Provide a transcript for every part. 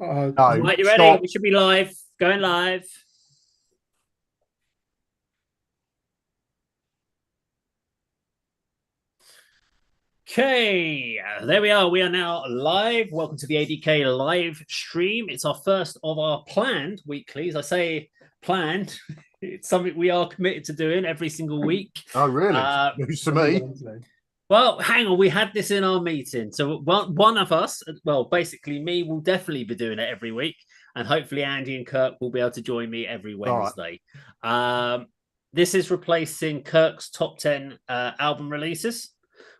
No, Right, you ready? stop. We should be live. Going live. Okay, there we are. We are now live. Welcome to the ADK live stream. It's our first of our planned weeklies. I say planned. It's something we are committed to doing every single week. Oh, really? Uh, News to me. well, hang on. We had this in our meeting. So one of us, well, basically me, will definitely be doing it every week. And hopefully Andy and Kirk will be able to join me every All right. Wednesday. Um, this is replacing Kirk's top 10 album releases,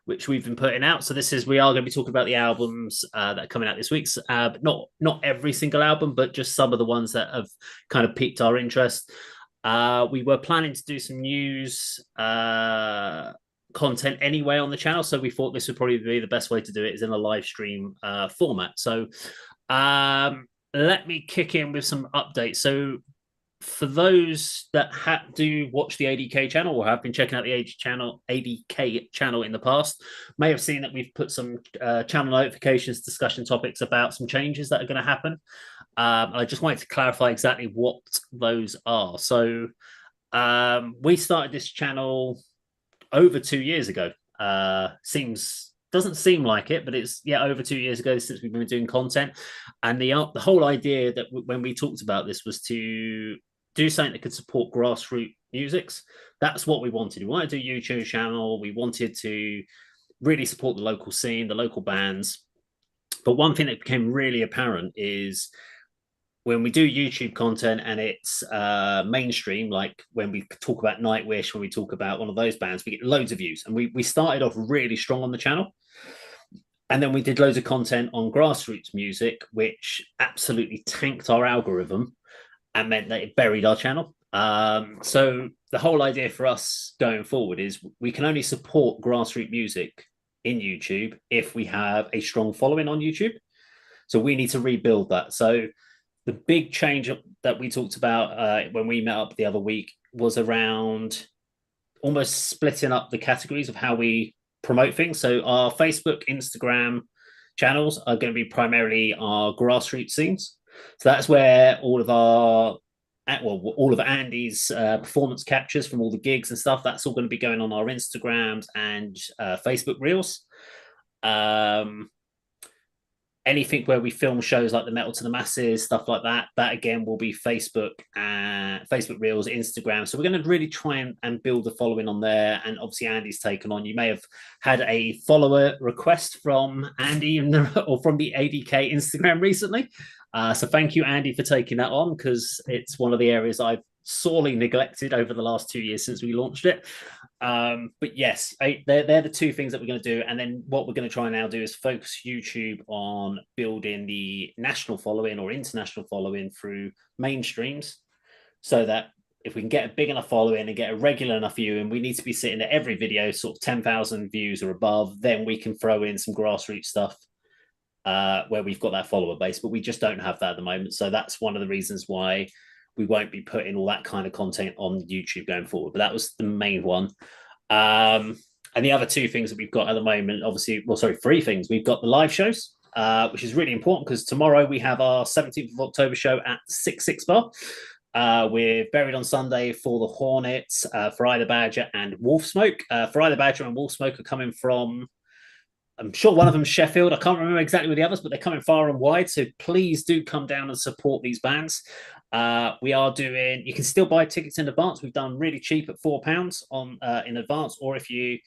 which we've been putting out. So we are going to be talking about the albums that are coming out this week. But not every single album, but just some of the ones that have kind of piqued our interest. We were planning to do some news content anyway on the channel, so we thought this would probably be the best way to do it is in a live stream format. So let me kick in with some updates. So for those that do watch the ADK channel or have been checking out the ADK channel in the past, may have seen that we've put some channel notifications, discussion topics about some changes that are going to happen. I just wanted to clarify exactly what those are. So we started this channel over 2 years ago. Seems doesn't seem like it, but it's over 2 years ago since we've been doing content. And the whole idea that when we talked about this was to do something that could support grassroots musics. That's what we wanted. We wanted to do a YouTube channel. We wanted to really support the local scene, the local bands. But one thing that became really apparent is when we do YouTube content and it's mainstream, like when we talk about Nightwish, when we talk about one of those bands, we get loads of views. And we started off really strong on the channel. And then we did loads of content on grassroots music, which absolutely tanked our algorithm and meant that it buried our channel. So the whole idea for us going forward is we can only support grassroots music in YouTube if we have a strong following on YouTube. So we need to rebuild that. So the big change that we talked about when we met up the other week was around almost splitting up the categories of how we promote things. So our Facebook, Instagram channels are going to be primarily our grassroots scenes. So that's where all of Andy's performance captures from all the gigs and stuff. That's all going to be going on our Instagrams and Facebook Reels. Um, Anything where we film shows like the Metal to the Masses, stuff like that, that again will be Facebook and Facebook Reels, Instagram. So we're going to really try and build the following on there. And obviously Andy's taken on. You may have had a follower request from Andy or from the ADK Instagram recently. So thank you, Andy, for taking that on, because it's one of the areas I've sorely neglected over the last 2 years since we launched it. But yes, they're the two things that we're going to do. And then what we're going to try and now do is focus YouTube on building the national following or international following through mainstreams, so that if we can get a big enough following and get a regular enough viewing, we need to be sitting at every video sort of 10,000 views or above. Then we can throw in some grassroots stuff where we've got that follower base, but we just don't have that at the moment. So that's one of the reasons why we won't be putting all that kind of content on YouTube going forward. But that was the main one. And the other two things that we've got at the moment, obviously, well, sorry, three things. We've got the live shows, which is really important because tomorrow we have our 17th of October show at 6 Bar. We're buried on Sunday for the Hornets, Fry the Badger, and Wolf Smoke. Fry the Badger and Wolf Smoke are coming from, I'm sure one of them's Sheffield. I can't remember exactly with the others, but they're coming far and wide. So please do come down and support these bands. We are doing, you can still buy tickets in advance. We've done really cheap at £4 on in advance. Or if you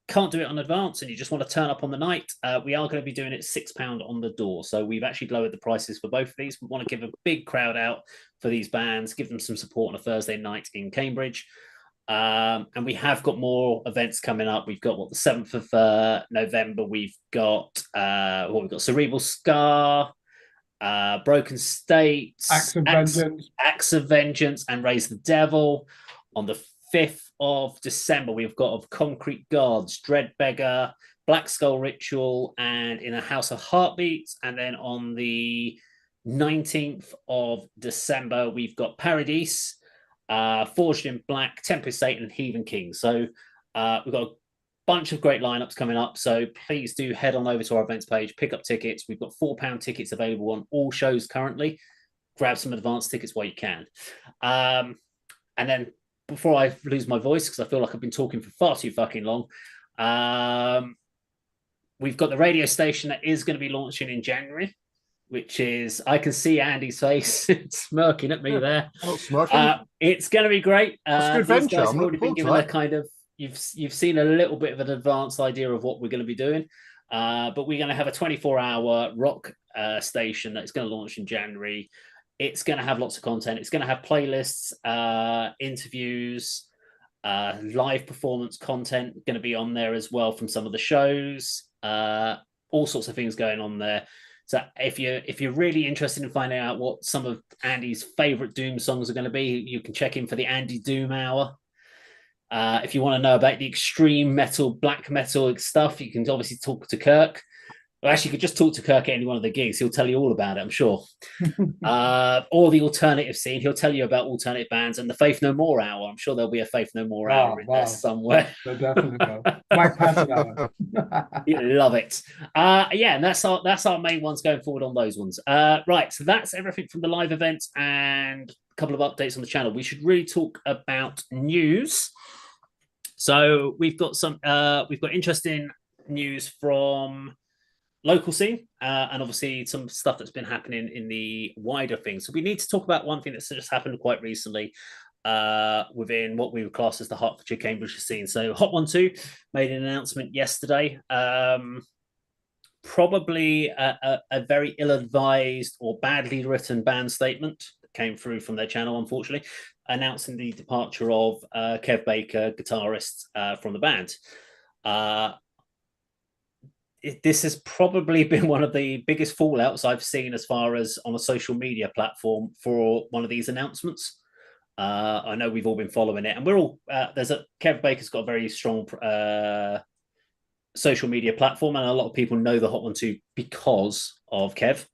can't do it on advance and you just want to turn up on the night, we are going to be doing it £6 on the door. So we've actually lowered the prices for both of these. We want to give a big crowd out for these bands, give them some support on a Thursday night in Cambridge. And we have got more events coming up. We've got the 7th of November. We've got Cerebral Scar, Broken States, Acts of Vengeance, and Raise the Devil. On the 5th of December, we've got of Concrete Gods, Dread Beggar, Black Skull Ritual, and In a House of Heartbeats. And then on the 19th of December, we've got Paradise, Forged in Black, Tempest Satan, and Heathen King. So we've got a bunch of great lineups coming up. So please do head on over to our events page, pick up tickets. We've got £4 tickets available on all shows currently. Grab some advanced tickets while you can. And then before I lose my voice, because I feel like I've been talking for far too fucking long, we've got the radio station that is going to be launching in January, which is, I can see Andy's face smirking at me there. I'm not smirking. It's going to be great. It's a good These venture. guys I'm have already been looking given forward a to kind of, you've seen a little bit of an advanced idea of what we're going to be doing. But we're going to have a 24-hour rock station that's going to launch in January. It's going to have lots of content. It's going to have playlists, interviews, live performance content going to be on there as well from some of the shows. All sorts of things going on there. So if you're really interested in finding out what some of Andy's favorite Doom songs are going to be, you can check in for the Andy Doom Hour. If you want to know about the extreme metal, black metal stuff, you can obviously talk to Kirk. Well, actually, you could just talk to Kirk at any one of the gigs. He'll tell you all about it, I'm sure. Or the alternative scene. He'll tell you about alternative bands and the Faith No More Hour. I'm sure there'll be a Faith No More Hour in there somewhere. Definitely go. Mike Patton Hour. Love it. Yeah, and that's our main ones going forward on those ones. Right, so that's everything from the live event and a couple of updates on the channel. We should really talk about news. So we've got interesting news from local scene and obviously some stuff that's been happening in the wider thing. So we need to talk about one thing that's just happened quite recently within what we would class as the Hertfordshire Cambridgeshire scene. So Hot 1-2 made an announcement yesterday. Probably a very ill-advised or badly written ban statement that came through from their channel, unfortunately, announcing the departure of Kev Baker, guitarist from the band. This has probably been one of the biggest fallouts I've seen as far as on a social media platform for one of these announcements. I know we've all been following it, and we're all Kev Baker's got a very strong social media platform, and a lot of people know the Hot 1-2 because of Kev.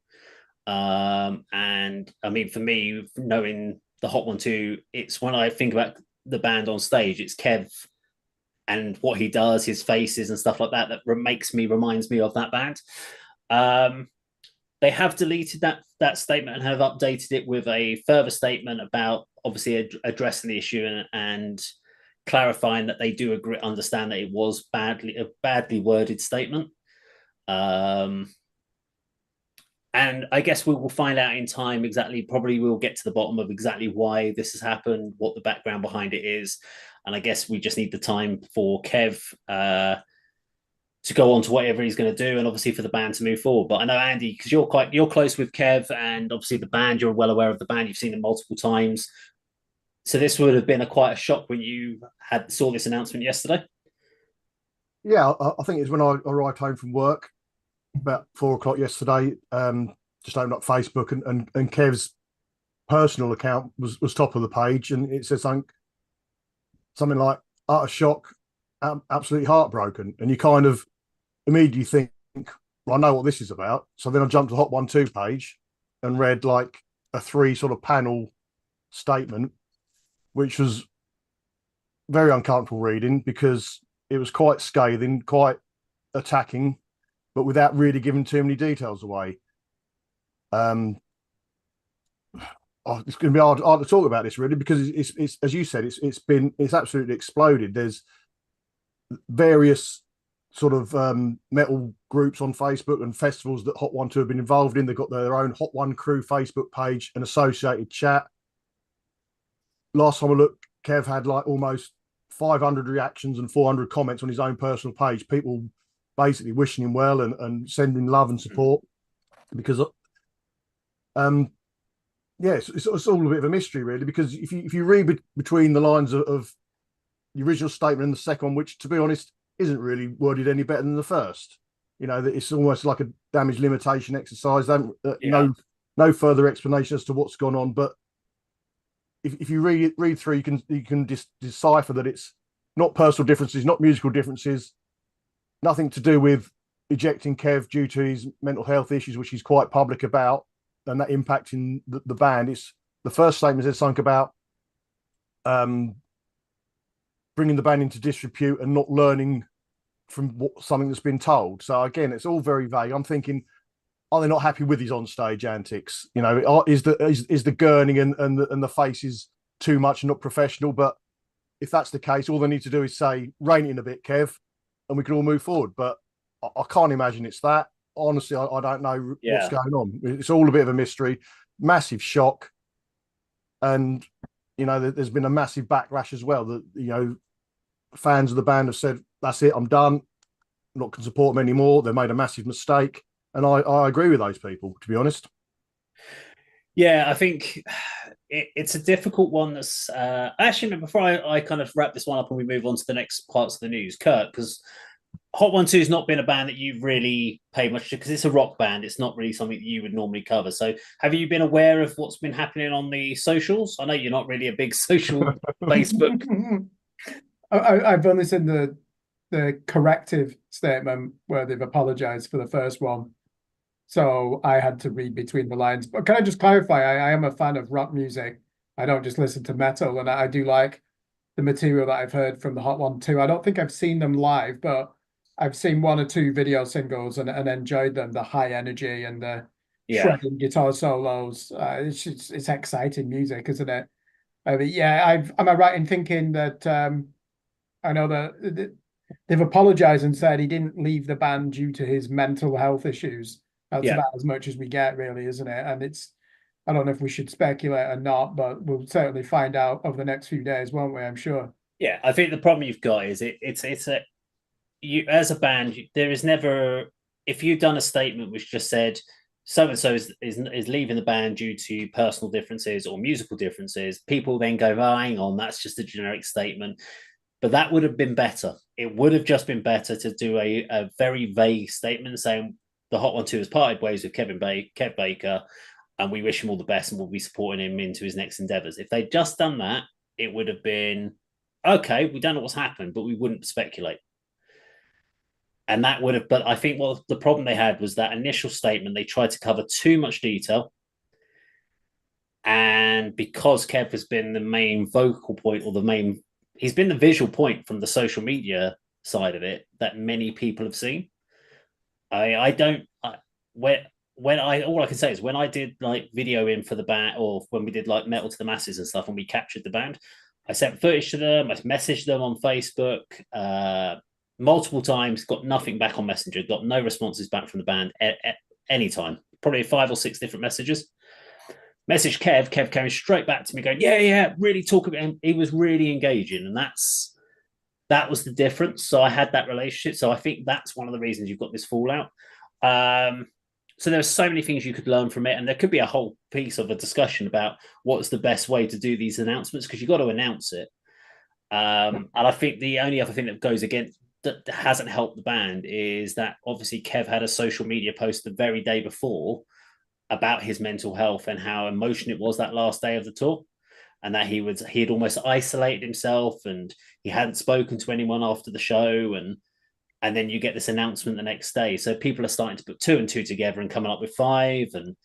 And I mean, for me, knowing the Hot 1-2, it's when I think about the band on stage, it's Kev and what he does, his faces and stuff like that, that reminds me of that band. They have deleted that statement and have updated it with a further statement about obviously addressing the issue and clarifying that they do understand that it was a badly worded statement. And I guess we will find out in time exactly, probably we'll get to the bottom of exactly why this has happened, what the background behind it is. And I guess we just need the time for Kev to go on to whatever he's going to do, and obviously for the band to move forward. But I know, Andy, because you're close with Kev, and obviously the band, you're well aware of the band, you've seen them multiple times. So this would have been quite a shock when you saw this announcement yesterday. Yeah, I think it's when I arrived home from work about 4 o'clock yesterday. Just opened up Facebook, and Kev's personal account was top of the page, and it says something like utter shock, absolutely heartbroken, and you kind of immediately think, well, I know what this is about. So then I jumped to the Hot 1-2 page and read like a 3 sort of panel statement, which was very uncomfortable reading because it was quite scathing, quite attacking, but without really giving too many details away. It's going to be hard to talk about this really, because it's as you said, it's absolutely exploded. There's various sort of metal groups on Facebook and festivals that Hot 1-2 have been involved in. They've got their own Hot 1 Crew Facebook page and associated chat. Last time I looked, Kev had like almost 500 reactions and 400 comments on his own personal page. People basically wishing him well and sending love and support, because yes, it's all a bit of a mystery really, because if you read between the lines of the original statement and the second one, which to be honest isn't really worded any better than the first, you know, that it's almost like a damage limitation exercise. No further explanation as to what's gone on, but if you read through, you can just decipher that it's not personal differences, not musical differences, nothing to do with ejecting Kev due to his mental health issues, which he's quite public about, and that impacting the band. It's the first statement says something about bringing the band into disrepute and not learning from something that's been told. So again, it's all very vague. I'm thinking, are they not happy with his onstage antics? You know, is the gurning and the faces too much and not professional? But if that's the case, all they need to do is say, rein it in a bit, Kev, and we can all move forward. But I can't imagine it's that. Honestly, I don't know what's going on. It's all a bit of a mystery. Massive shock. And, you know, there's been a massive backlash as well that, you know, fans of the band have said, that's it, I'm done. I'm not going to support them anymore. They made a massive mistake. And I agree with those people, to be honest. Yeah, I think it's a difficult one. That's actually, before I kind of wrap this one up and we move on to the next parts of the news, Kirk, because Hot 1-2 has not been a band that you've really paid much to, because it's a rock band. It's not really something that you would normally cover. So have you been aware of what's been happening on the socials? I know you're not really a big social Facebook. I've only seen the corrective statement where they've apologized for the first one. So I had to read between the lines. But can I just clarify, I am a fan of rock music. I don't just listen to metal, and I do like the material that I've heard from the Hot 1-2. I don't think I've seen them live, but I've seen one or two video singles and enjoyed them, the high energy and the shredding guitar solos. It's exciting music, isn't it? I mean, am I right in thinking that I know that they've apologized and said he didn't leave the band due to his mental health issues. That's about as much as we get, really, isn't it? And I don't know if we should speculate or not, but we'll certainly find out over the next few days, won't we? I'm sure. Yeah, I think the problem you've got is you as a band, there is never, if you've done a statement which just said so and so is leaving the band due to personal differences or musical differences, people then go, oh, hang on, that's just a generic statement. But that would have been better. It would have just been better to do a very vague statement saying the Hot 1-2 has parted ways with Kev Baker, and we wish him all the best and we'll be supporting him into his next endeavors. If they'd just done that, it would have been, okay, we don't know what's happened, but we wouldn't speculate. And that would have, but I think what the problem they had was that initial statement, they tried to cover too much detail. And because Kev has been the main vocal point he's been the visual point from the social media side of it that many people have seen. All I can say is when I did like video in for the band, or when we did like Metal to the Masses and stuff, and we captured the band, I sent footage to them. I messaged them on Facebook multiple times, got nothing back on Messenger, got no responses back from the band at any time. Probably 5 or 6 different messages. Messaged Kev. Kev came straight back to me going, yeah, really talk about him. He was really engaging, and that was the difference. So I had that relationship. So I think that's one of the reasons you've got this fallout. So there's so many things you could learn from it, and there could be a whole piece of a discussion about what's the best way to do these announcements, because you've got to announce it. And I think the only other thing that goes against that hasn't helped the band is that obviously Kev had a social media post the very day before about his mental health and how emotional it was that last day of the tour, and that he had almost isolated himself and he hadn't spoken to anyone after the show, and then you get this announcement the next day. So people are starting to put 2 and 2 together and coming up with 5, and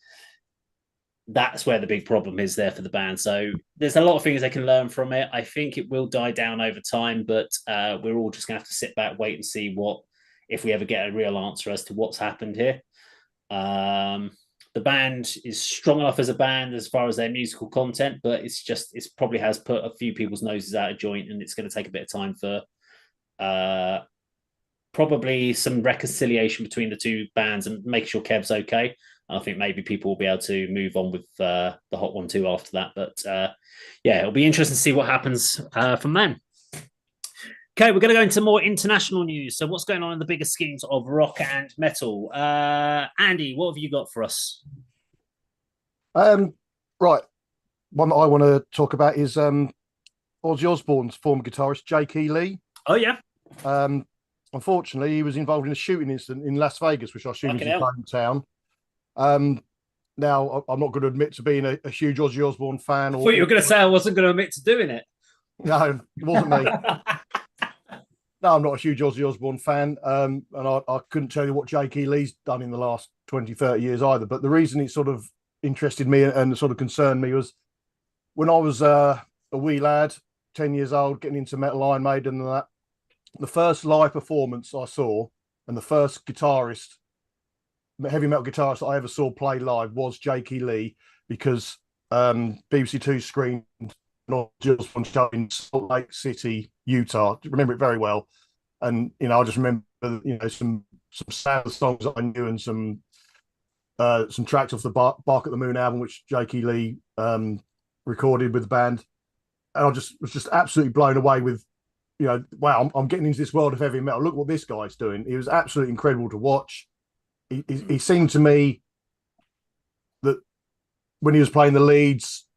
that's where the big problem is there for the band. So there's a lot of things they can learn from it. I think it will die down over time, but we're all just going to have to sit back, wait and see if we ever get a real answer as to what's happened here. The band is strong enough as a band as far as their musical content, but it's probably has put a few people's noses out of joint, and it's going to take a bit of time for probably some reconciliation between the two bands and make sure Kev's okay. I think maybe people will be able to move on with the Hot 1-2 after that. But it'll be interesting to see what happens from then. Okay, we're going to go into more international news. So what's going on in the bigger schemes of rock and metal? Andy, what have you got for us? Right. One that I want to talk about is Ozzy Osbourne's former guitarist, J.K. Lee. Oh, yeah. Unfortunately, he was involved in a shooting incident in Las Vegas, which I assume is his hometown. Now, I'm not going to admit to being a huge Ozzy Osbourne fan. I thought you were going to say I wasn't going to admit to doing it. No, it wasn't me. No, I'm not a huge Ozzy Osbourne fan, and I couldn't tell you what J.K. Lee's done in the last 20, 30 years either. But the reason it sort of interested me and sort of concerned me was when I was a wee lad, 10 years old, getting into metal, Iron Maiden and that, the first live performance I saw and the first guitarist, heavy metal guitarist I ever saw play live was J.K. Lee, because BBC Two screened just one show in Salt Lake City, Utah. I remember it very well, and I just remember some sad songs that I knew and some tracks off the Bark at the Moon album, which J.K. Lee recorded with the band, and I was just absolutely blown away with, wow, I'm getting into this world of heavy metal. Look what this guy's doing. He was absolutely incredible to watch. He seemed to me that when he was playing the leads,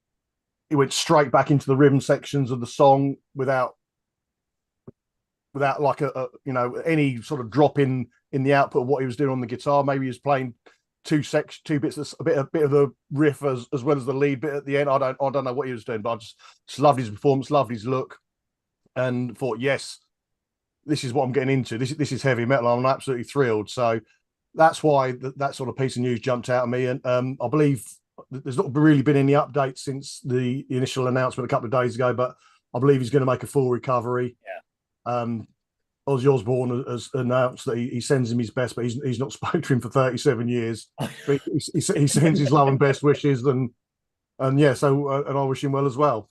he went straight back into the rhythm sections of the song without like any sort of drop in the output of what he was doing on the guitar. Maybe he was playing two bits, a bit of the riff as well as the lead bit at the end. I don't know what he was doing, but I just loved his performance, loved his look, and thought, yes, this is what I'm getting into. This is heavy metal. I'm absolutely thrilled. So that's why that sort of piece of news jumped out at me, and I believe there's not really been any updates since the initial announcement a couple of days ago, but I believe he's going to make a full recovery. Yeah. Ozzy Osbourne has announced that he sends him his best, but he's not spoken to him for 37 years. But he sends his love and best wishes, and yeah, so and I wish him well as well.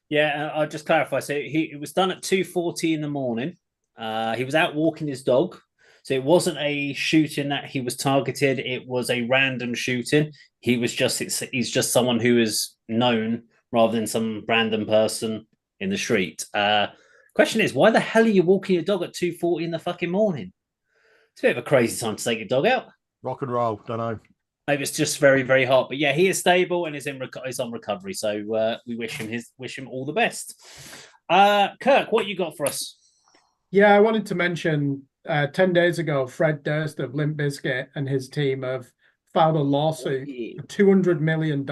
Yeah, I'll just clarify. So it was done at 2:40 in the morning. He was out walking his dog. So it wasn't a shooting that he was targeted. It was a random shooting. He's just someone who is known rather than some random person in the street. Question is, why the hell are you walking your dog at 2:40 in the fucking morning? It's a bit of a crazy time to take your dog out. Rock and roll, don't know. Maybe it's just very, very hot. But yeah, he is stable and is on recovery. So we wish him all the best. Kirk, what you got for us? Yeah, I wanted to mention 10 days ago, Fred Durst of Limp Bizkit and his team have filed a lawsuit for $200 million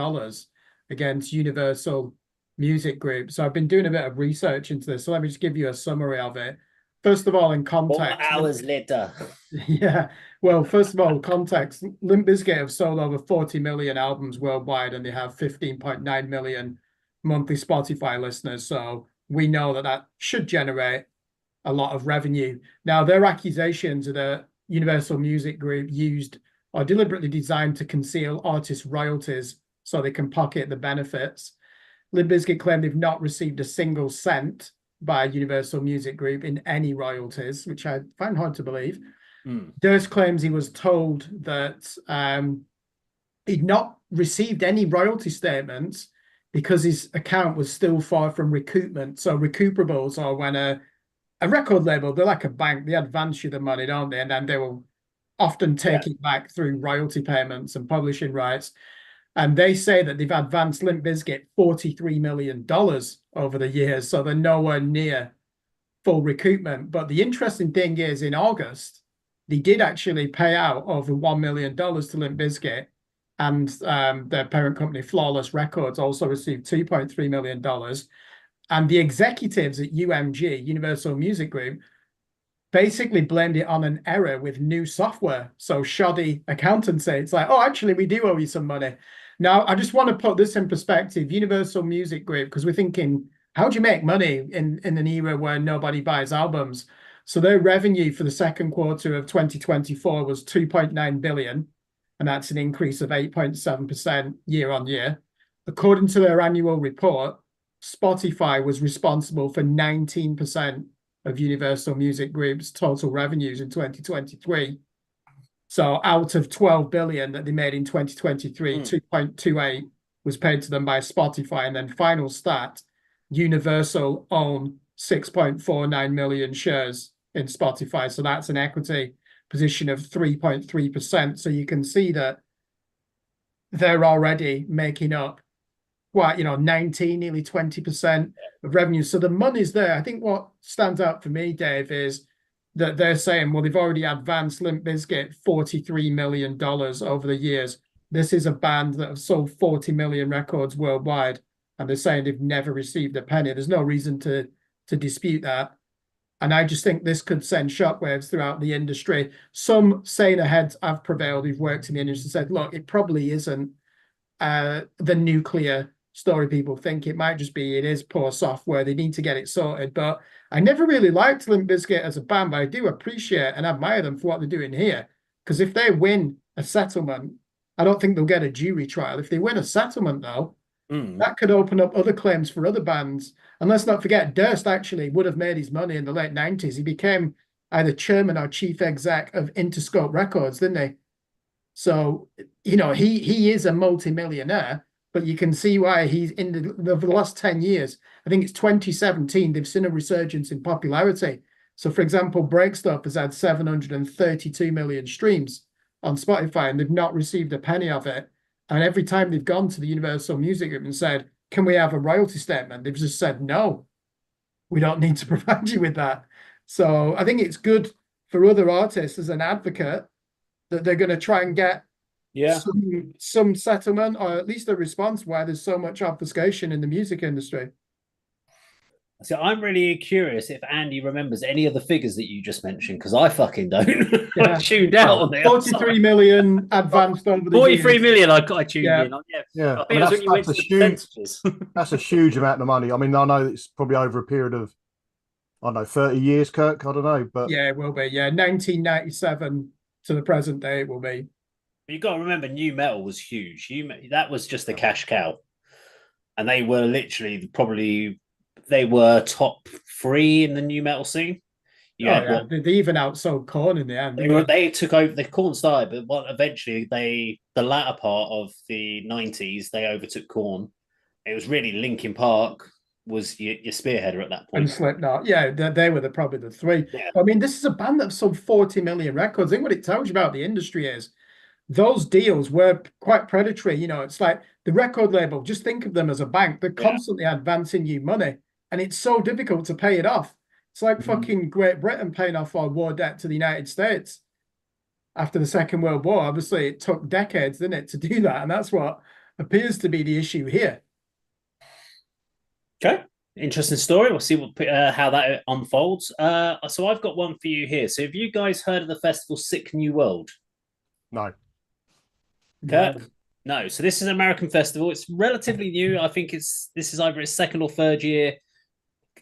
against Universal Music Group. So I've been doing a bit of research into this. So let me just give you a summary of it. First of all, in context. 4 hours later. Yeah. Well, first of all, context. Limp Bizkit have sold over 40 million albums worldwide, and they have 15.9 million monthly Spotify listeners. So we know that should generate a lot of revenue. Now, their accusations are that Universal Music Group used or deliberately designed to conceal artist royalties so they can pocket the benefits. Limp Bizkit claim they've not received a single cent by Universal Music Group in any royalties, which I find hard to believe. Durst claims he was told that he'd not received any royalty statements because his account was still far from recoupment. So recuperables are when a record label, they're like a bank, they advance you the money, don't they? And then they will often take it back through royalty payments and publishing rights. And they say that they've advanced Limp Bizkit $43 million over the years. So they're nowhere near full recoupment. But the interesting thing is, in August, they did actually pay out over $1 million to Limp Bizkit. And their parent company, Flawless Records, also received $2.3 million. And the executives at UMG, Universal Music Group, basically blamed it on an error with new software. So shoddy accountancy. It's like, oh, actually, we do owe you some money. Now, I just want to put this in perspective. Universal Music Group, because we're thinking, how do you make money in an era where nobody buys albums? So their revenue for the second quarter of 2024 was 2.9 billion, and that's an increase of 8.7% year on year. According to their annual report, Spotify was responsible for 19% of Universal Music Group's total revenues in 2023. So out of 12 billion that they made in 2023, 2.28 was paid to them by Spotify. And then final stat, Universal own 6.49 million shares in Spotify. So that's an equity position of 3.3%. So you can see that they're already making up 19, nearly 20% of revenue. So the money's there. I think what stands out for me, Dave, is that they're saying, well, they've already advanced Limp Bizkit $43 million over the years. This is a band that have sold 40 million records worldwide, and they're saying they've never received a penny. There's no reason to dispute that. And I just think this could send shockwaves throughout the industry. Some saner heads have prevailed who've worked in the industry said, look, it probably isn't the nuclear story people think. It might just be it is poor software. They need to get it sorted. But I never really liked Limp Bizkit as a band, but I do appreciate and admire them for what they're doing here. Because if they win a settlement, I don't think they'll get a jury trial. If they win a settlement, though, that could open up other claims for other bands. And let's not forget, Durst actually would have made his money in the late 90s. He became either chairman or chief exec of Interscope Records, didn't he? So, you know, he is a multi-millionaire, but you can see why he's over the last 10 years. I think it's 2017, they've seen a resurgence in popularity. So, for example, Break Stuff has had 732 million streams on Spotify, and they've not received a penny of it. And every time they've gone to the Universal Music Group and said, can we have a royalty statement? They've just said, no, we don't need to provide you with that. So I think it's good for other artists as an advocate that they're going to try and get some settlement, or at least a response where there's so much obfuscation in the music industry. So I'm really curious if Andy remembers any of the figures that you just mentioned, because I fucking don't. Yeah. I tuned out on it. 43 million advanced over the 43 years. million I tuned in on. Yeah. I think that's when you went to the percentages. That's a huge amount of money. I mean, I know it's probably over a period of, I don't know, 30 years, Kirk. I don't know. But yeah, it will be. Yeah, 1997 to the present day, it will be. But you've got to remember, new metal was huge. That was just a cash cow. And they were literally they were top 3 in the new metal scene. They even outsold Korn in the end. They took over. The Korn started, but eventually the latter part of the 90s, they overtook Korn. It was really Linkin Park was your spearheader at that point. And Slipknot. Yeah, they were probably the 3. Yeah. I mean, this is a band that sold 40 million records. I think what it tells you about the industry is those deals were quite predatory. You know, it's like the record label, just think of them as a bank. They're constantly advancing you money, and it's so difficult to pay it off. It's like fucking Great Britain paying off our war debt to the United States after the Second World War. Obviously, it took decades, didn't it, to do that? And that's what appears to be the issue here. Okay. Interesting story. We'll see how that unfolds. So I've got one for you here. So have you guys heard of the festival Sick New World? No. Kirk? No. So this is an American festival. It's relatively new. I think this is either its 2nd or 3rd year.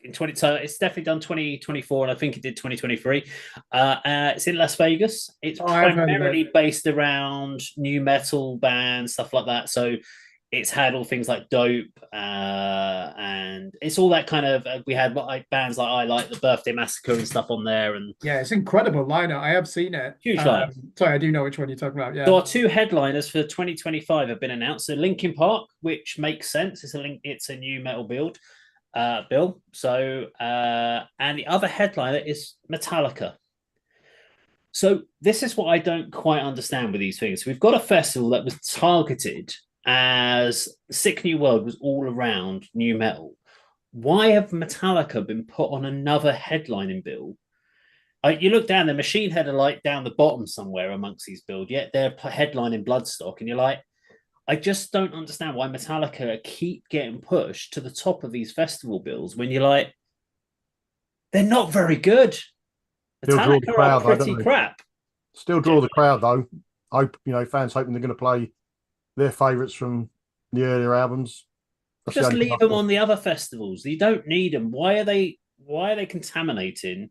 It's definitely done 2024, and I think it did 2023. It's in Las Vegas. It's primarily based around new metal bands, stuff like that. So it's had all things like Dope, and it's all that kind of. We had bands like I Like the Birthday Massacre and stuff on there, and yeah, it's incredible lineup. I have seen it. Huge lineup. Sorry, I do know which one you're talking about. Yeah, so our 2 headliners for 2025 have been announced. So Linkin Park, which makes sense. It's a new metal build. Bill. So, and the other headliner is Metallica. So this is what I don't quite understand with these things. We've got a festival that was targeted as Sick New World was all around new metal. Why have Metallica been put on another headlining bill? You look down, the Machine Head are like down the bottom somewhere amongst these bills, yet they're headlining Bloodstock, and you're like, I just don't understand why Metallica keep getting pushed to the top of these festival bills when you're like, they're not very good. Metallica are pretty crap. Still draw the crowd though. Fans hoping they're going to play their favourites from the earlier albums. Just leave them on the other festivals. You don't need them. Why are they contaminating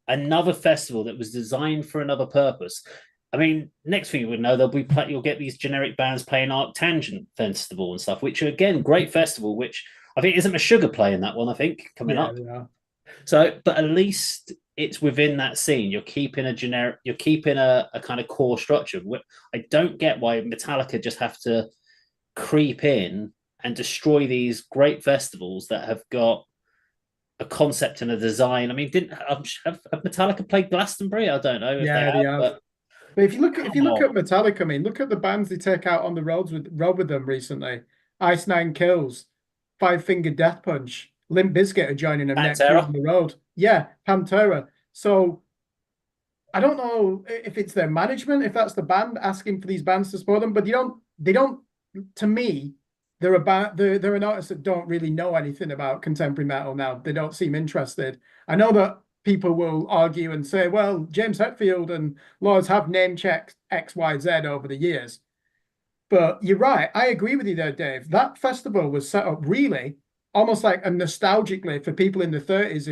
another festival that was designed for another purpose? I mean, next thing you would know, you'll get these generic bands playing Arctangent Festival and stuff, which are, again, great festival, which I think isn't a Sugar playing that one, I think, coming up. Yeah. So, but at least it's within that scene. You're keeping a kind of core structure. I don't get why Metallica just have to creep in and destroy these great festivals that have got a concept and a design. I mean, have Metallica played Glastonbury? I don't know. Yeah, they have. But if you look at Metallica, I mean, look at the bands they take out on the road with them recently. Ice Nine Kills, Five Finger Death Punch, Limp Bizkit are joining them next year on the road. Yeah, Pantera. So I don't know if it's their management, if that's the band asking for these bands to support them, but they don't. To me, they're an artist that don't really know anything about contemporary metal now. They don't seem interested. I know that people will argue and say, well, James Hetfield and Lars have name checked X, Y, Z over the years. But you're right. I agree with you there, Dave. That festival was set up really almost like a nostalgically for people in the 30s who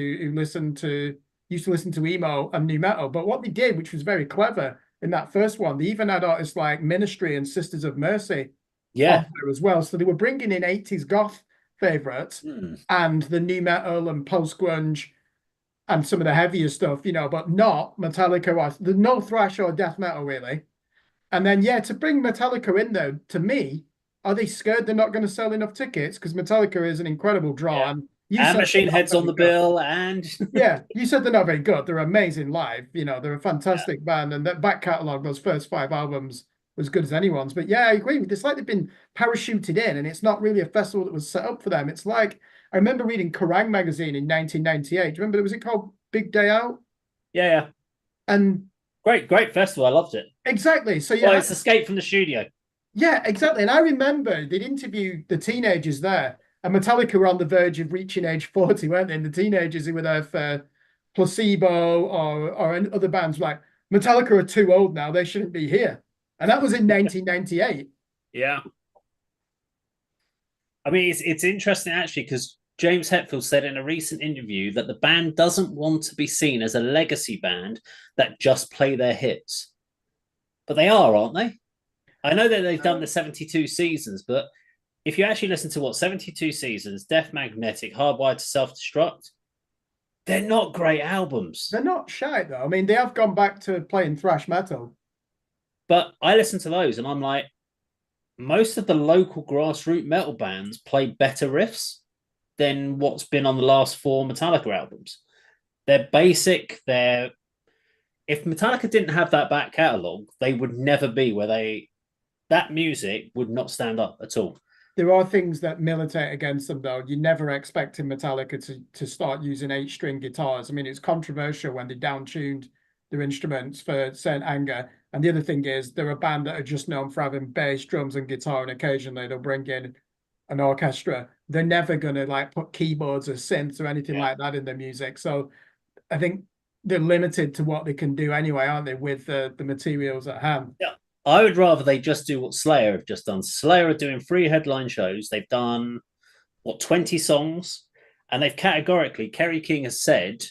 used to listen to emo and new metal. But what they did, which was very clever in that first one, they even had artists like Ministry and Sisters of Mercy on Yeah. there as well. So they were bringing in 80s goth favorites and the new metal and post grunge and some of the heavier stuff, but not Metallica. There's no thrash or death metal really. And then, yeah, to bring Metallica in, though, to me, are they scared they're not going to sell enough tickets? Because Metallica is an incredible draw. Yeah. And you And said Machine Head's on the bill, and yeah, you said they're not very good. They're amazing live. They're a fantastic band. And that back catalogue, those first 5 albums, was good as anyone's. But yeah, I agree. It's like they've been parachuted in, and it's not really a festival that was set up for them. It's like, I remember reading Kerrang magazine in 1998. Do you remember, was it called Big Day Out? yeah. And Great festival. I loved it. exactly. So Well, yeah, it's Escape from the Studio. yeah, exactly. And I remember they'd interviewed the teenagers there, and Metallica were on the verge of reaching age 40, weren't they? And the teenagers who were there for Placebo or other bands were like, Metallica are too old now, they shouldn't be here. And that was in 1998. Yeah. I mean, it's interesting actually because James Hetfield said in a recent interview that the band doesn't want to be seen as a legacy band that just play their hits. But they are, aren't they? I know that they've done the 72 seasons, but if you actually listen to 72 seasons, Death Magnetic, Hardwired to Self-Destruct, they're not great albums. They're not shy though. I mean, they have gone back to playing thrash metal. But I listen to those and I'm like, most of the local grassroots metal bands play better riffs than what's been on the last 4 Metallica albums. They're basic. If Metallica didn't have that back catalogue, they would never be where that music would not stand up at all. There are things that militate against them, though. You never expecting Metallica to start using 8-string guitars. I mean, it's controversial when they downtuned their instruments for Saint Anger. And the other thing is, they're a band that are just known for having bass, drums, and guitar, and occasionally they'll bring in an orchestra. They're never going to like put keyboards or synths or anything like that in their music. So I think they're limited to what they can do anyway, aren't they, with the materials at hand? Yeah. I would rather they just do what Slayer have just done. Slayer are doing 3 headline shows. They've done, 20 songs? And they've categorically, Kerry King has said,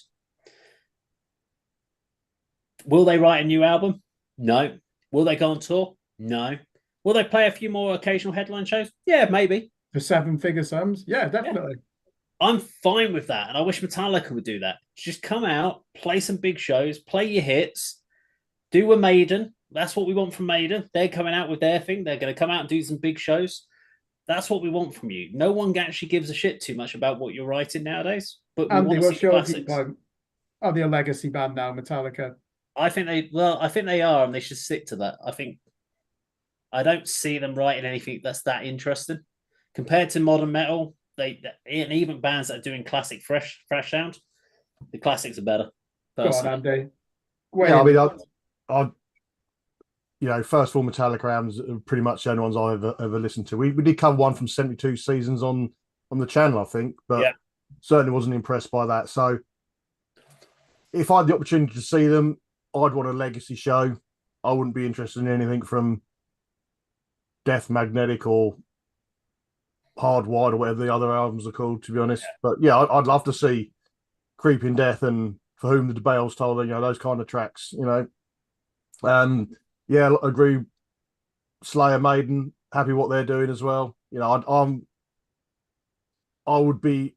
will they write a new album? No. Will they go on tour? No. Will they play a few more occasional headline shows? Yeah, maybe. For 7-figure sums? Yeah, definitely. Yeah. I'm fine with that. And I wish Metallica would do that. Just come out, play some big shows, play your hits, do a Maiden. That's what we want from Maiden. They're coming out with their thing. They're going to come out and do some big shows. That's what we want from you. No one actually gives a shit too much about what you're writing nowadays. But we want to see classics. Are they a legacy band now, Metallica? I think they are, and they should stick to that. I don't see them writing anything that's that interesting compared to modern metal. And even bands that are doing classic fresh sound, the classics are better. Personally. Go on, Andy. Yeah, I mean, first of all, Metallica albums are pretty much the only ones I've ever listened to. We did cover one from 72 seasons on the channel, I think, but certainly wasn't impressed by that. So if I had the opportunity to see them, I'd want a legacy show. I wouldn't be interested in anything from Death Magnetic or Hardwired or whatever the other albums are called, to be honest. But yeah, I'd love to see Creeping Death and For Whom the Bell's Toll, those kind of tracks, Yeah, I agree. Slayer, Maiden, happy what they're doing as well. I would be.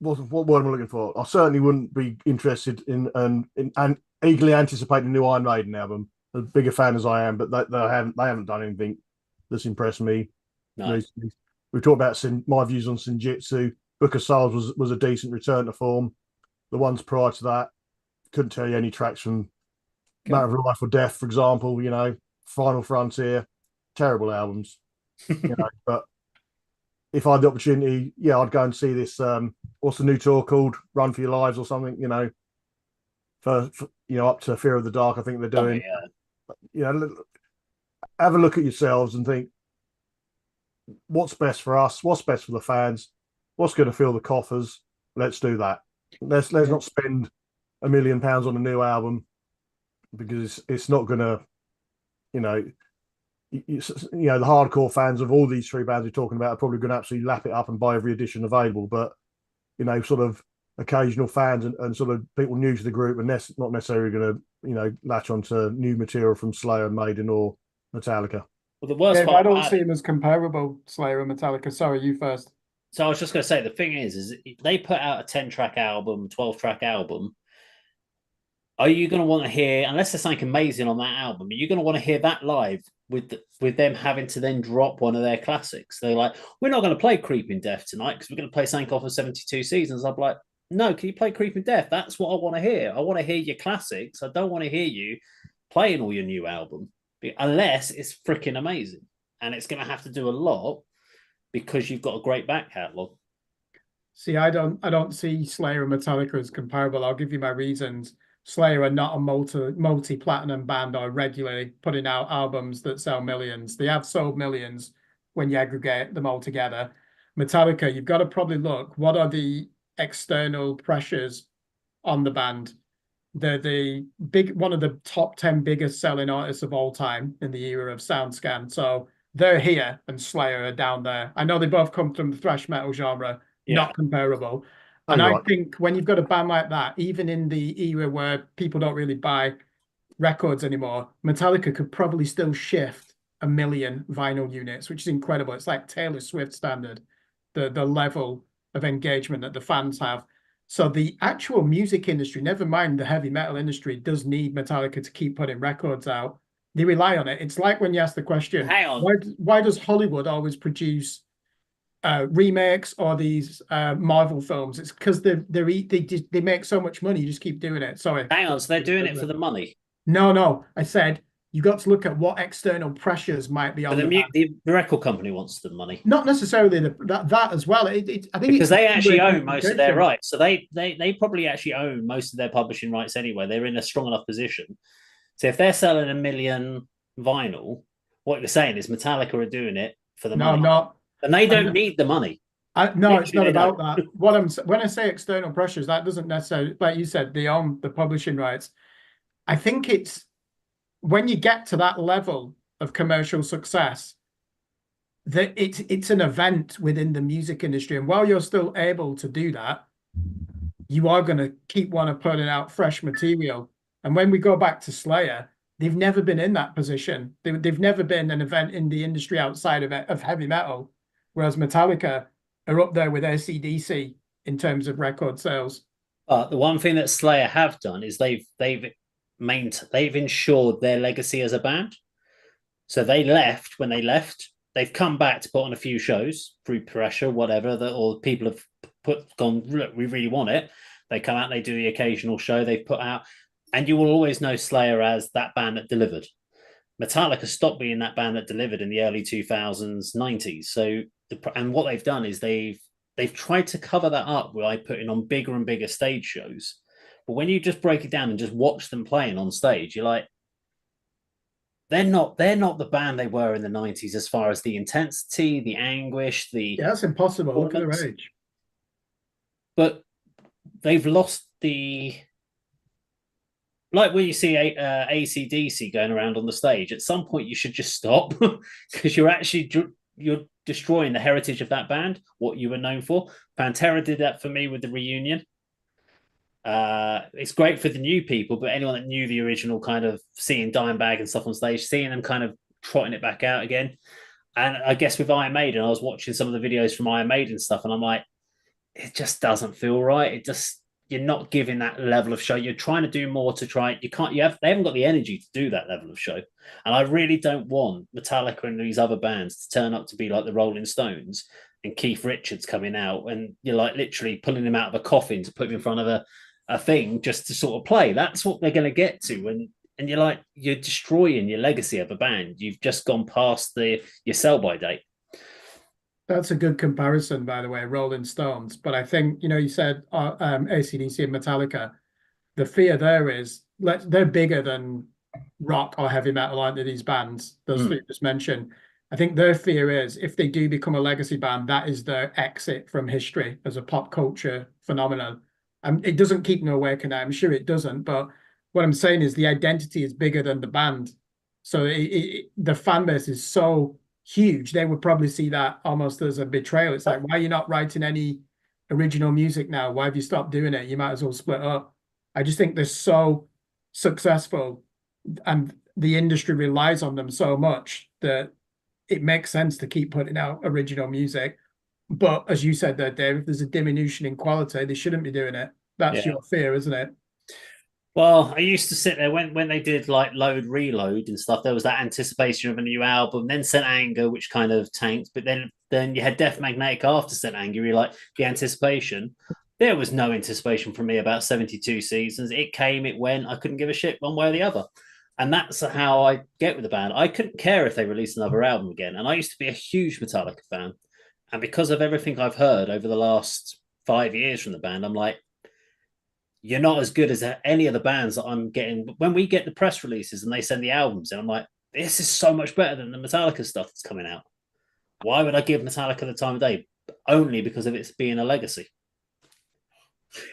What word am I looking for? I certainly wouldn't be interested in and eagerly anticipating a new Iron Maiden album. As big a fan as I am, but they haven't done anything that's impressed me recently. We've talked about my views on Senjutsu. Book of Souls was a decent return to form. The ones prior to that, couldn't tell you any tracks from Matter of Life or Death, for example, Final Frontier, terrible albums. But if I had the opportunity, I'd go and see this. What's the new tour called? Run for Your Lives or something, for up to Fear of the Dark, I think they're doing. Have a look at yourselves and think, what's best for us? What's best for the fans? What's going to fill the coffers? Let's do that. Let's not spend £1 million on a new album, because it's not going to, the hardcore fans of all these three bands we're talking about are probably going to absolutely lap it up and buy every edition available. But sort of occasional fans and sort of people new to the group and not necessarily going to latch onto new material from Slayer, Maiden, or Metallica. Well, the worst Dave, part I don't about see it, them as comparable, Slayer and Metallica. Sorry, you first. so I was just going to say, the thing is they put out a 10-track album, 12-track album. Are you going to want to hear, unless there's something amazing on that album, are you going to want to hear that live with them having to then drop one of their classics? They're like, we're not going to play Creeping Death tonight because we're going to play something off of 72 Seasons. I'm like, no, can you play Creeping Death? That's what I want to hear. I want to hear your classics. I don't want to hear you playing all your new album unless it's freaking amazing. And it's going to have to do a lot because you've got a great back catalogue. See, I don't see Slayer and Metallica as comparable. I'll give you my reasons. Slayer are not a multi-platinum band or regularly putting out albums that sell millions. They have sold millions when you aggregate them all together. Metallica, you've got to probably look, what are the external pressures on the band? They're one of the top 10 biggest selling artists of all time in the era of SoundScan. So they're here and Slayer are down there. I know they both come from the thrash metal genre, not comparable. And I think when you've got a band like that, even in the era where people don't really buy records anymore, Metallica could probably still shift 1 million vinyl units, which is incredible. It's like Taylor Swift standard, the level of engagement that the fans have. So the actual music industry, never mind the heavy metal industry, does need Metallica to keep putting records out. They rely on it. It's like when you ask the question, why does Hollywood always produce remakes or these Marvel films? It's because they make so much money. You just keep doing it. Sorry. Hang on, so they're doing it for the money. No. I said you got to look at what external pressures might be on the record company wants the money. Not necessarily that as well. I think because they actually own most of their rights, so they probably actually own most of their publishing rights anyway. They're in a strong enough position. So if they're selling 1 million vinyl, what you're saying is Metallica are doing it for the money. And they don't need the money. No, it's not about that. When I say external pressures, that doesn't necessarily, like you said, they own the publishing rights. I think it's when you get to that level of commercial success, that it's an event within the music industry. And while you're still able to do that, you are going to keep putting out fresh material. And when we go back to Slayer, they've never been in that position. They've never been an event in the industry outside of heavy metal. Whereas Metallica are up there with AC/DC in terms of record sales. But the one thing that Slayer have done is they've ensured their legacy as a band. So they left when they left. They've come back to put on a few shows through pressure, whatever, or people have gone, look, we really want it. They come out, they do the occasional show they've put out, and you will always know Slayer as that band that delivered. Metallica stopped being that band that delivered in the early 2000s, 90s. So, and what they've done is they've tried to cover that up by putting on bigger and bigger stage shows. But when you just break it down and just watch them playing on stage, you're like, they're not the band they were in the 90s as far as the intensity, the anguish, that's impossible. Look at their age. But they've lost like when you see AC/DC going around on the stage, at some point you should just stop because you're destroying the heritage of that band, what you were known for. Pantera did that for me with the reunion. It's great for the new people, but anyone that knew the original, kind of seeing Dimebag and stuff on stage, seeing them kind of trotting it back out again. And I guess with Iron Maiden, I was watching some of the videos from Iron Maiden stuff, and I'm like, it just doesn't feel right. You're not giving that level of show. You're trying to do more to try. They haven't got the energy to do that level of show. And I really don't want Metallica and these other bands to turn up to be like the Rolling Stones and Keith Richards coming out and you're like literally pulling him out of a coffin to put him in front of a thing just to sort of play. That's what they're going to get to. And you're like, you're destroying your legacy of a band. You've just gone past your sell-by date. That's a good comparison, by the way, Rolling Stones. But I think, you said AC/DC and Metallica. The fear there is they're bigger than rock or heavy metal, aren't they, these bands, those three just mentioned. I think their fear is if they do become a legacy band, that is their exit from history as a pop culture phenomenon. And it doesn't keep them awake at night. I'm sure it doesn't. But what I'm saying is the identity is bigger than the band. So the fan base is so huge. They would probably see that almost as a betrayal. It's like, why are you not writing any original music now? Why have you stopped doing it? You might as well split up. I just think they're so successful and the industry relies on them so much that it makes sense to keep putting out original music. But as you said there, Dave, if there's a diminution in quality, they shouldn't be doing it. That's your fear, isn't it? Well, I used to sit there when they did like load reload and stuff. There was that anticipation of a new album, then Sent Anger, which kind of tanked. But then you had Death Magnetic after Sent Anger. You're like the anticipation. There was no anticipation from me about 72 seasons. It came, it went. I couldn't give a shit one way or the other. And that's how I get with the band. I couldn't care if they released another album again. And I used to be a huge Metallica fan. And because of everything I've heard over the last 5 years from the band, I'm like, you're not as good as any of the bands that I'm getting. When we get the press releases and they send the albums in, I'm like, this is so much better than the Metallica stuff that's coming out. Why would I give Metallica the time of day? Only because of its being a legacy.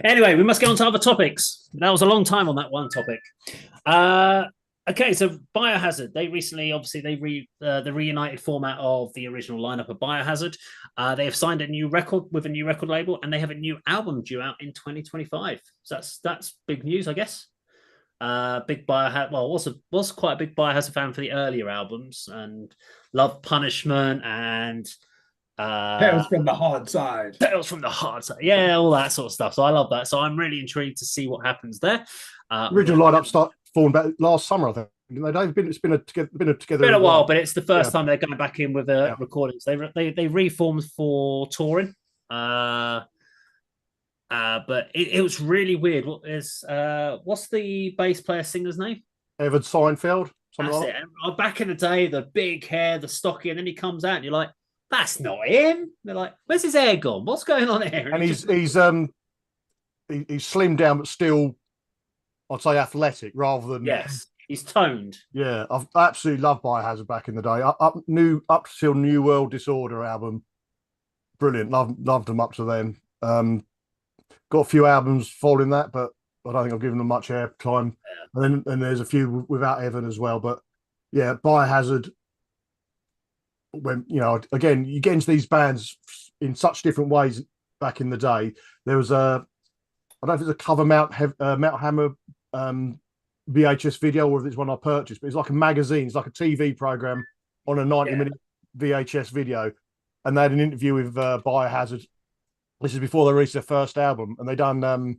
Anyway, we must get on to other topics. That was a long time on that one topic. Okay, so Biohazard. They recently, obviously, the reunited format of the original lineup of Biohazard. They have signed a new record with a new record label, and they have a new album due out in 2025. So that's big news, I guess. Big Biohazard. Well, was quite a big Biohazard fan for the earlier albums, and loved Punishment and Tales from the Hard Side. Tales from the Hard Side. Yeah, all that sort of stuff. So I love that. So I'm really intrigued to see what happens there. Original lineup formed back last summer, I think. It's been a while, but it's the first time they're going back in with recordings. They reformed for touring. But it was really weird. What's the bass player singer's name? Evan Seinfeld. That's it. And back in the day, the big hair, the stocky, and then he comes out, and you're like, "That's not him." They're like, "Where's his hair gone? What's going on here?" And he's slimmed down, but still, I'd say athletic rather than he's toned. Yeah, I've absolutely loved Biohazard back in the day. Up till New World Disorder album, brilliant. Loved them up to then. Got a few albums following that, but I don't think I've given them much airtime. And then there's a few without Evan as well. But yeah, Biohazard. When again, you get into these bands in such different ways. Back in the day, there was I don't know if it's a cover Metal Hammer VHS video or if it's one I purchased, but it's like a magazine. It's like a TV program on a 90-minute VHS video, and they had an interview with Biohazard. This is before they released their first album, and they done